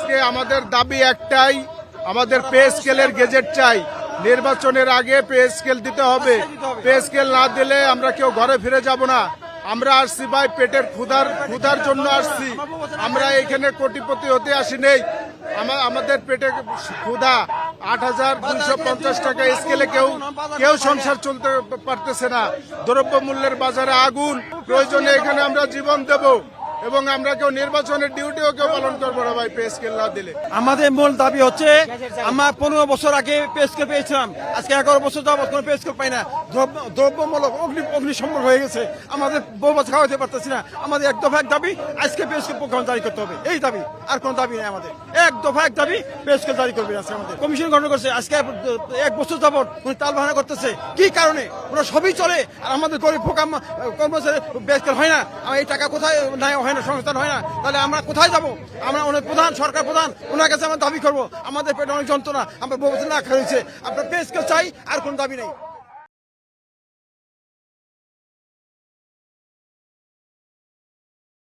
আজকে আমাদের দাবি একটাই, আমাদের পে স্কেলের গেজেট চাই। নির্বাচনের আগে পে স্কেল দিতে হবে। পে স্কেল না দিলে আমরা কেউ ঘরে ফিরে যাব না। আমরা আসছি ভাই পেটের ক্ষুধার জন্য আসছি। আমরা এখানে কোটিপতি হতে আসি নেই। আমাদের পেটে ক্ষুধা। ৮,২৫০ টাকা স্কেলে কেউ সংসার চলতে পারতেছে না। দ্রব্য মূল্যের বাজারে আগুন। প্রয়োজনে এখানে আমরা জীবন দেব এবং আমরা কেউ নির্বাচনের ডিউটিও কেউ পালন করবো না ভাই পে স্কেল না দিলে। আমাদের মূল দাবি হচ্ছে, আমরা 15 বছর আগে পে স্কেল পেয়েছিলাম, আজকে 11 বছর যাবত কোনো পে স্কেল পাই না। দ্রব্যমূলক অগ্নিসম্পর্ক হয়ে গেছে, আমাদের বউ বাচ্চা খাওয়াতে পারতেছি না। আমাদের এক দফা এক দাবি, আজকে পে স্কেল প্রোগ্রাম জারি করতে হবে। এই দাবি, আর কোনো দাবি নেই আমাদের। এক দফা এক দাবি, পে স্কেল জারি করবে আজকে আমাদের। কমিশন গঠন করছে, আজকে 1 বছর যাবত তাল বাহানা করতেছে। কি কারণে? ওরা সবই চলে, আর আমাদের গরিব ফোকাম কর্মচারী পে স্কেল হয় না। এই টাকা কোথায় নেওয়া হয় না, সংস্থান হয় না, তাহলে আমরা কোথায় যাবো? আমরা অনেক প্রধান, সরকার প্রধান, ওনার কাছে আমরা দাবি করবো। আমাদের পেটে অনেক যন্ত্রণা, আমরা বউ না খেয়েছে। আপনার পে স্কেল চাই, আর কোন দাবি নেই।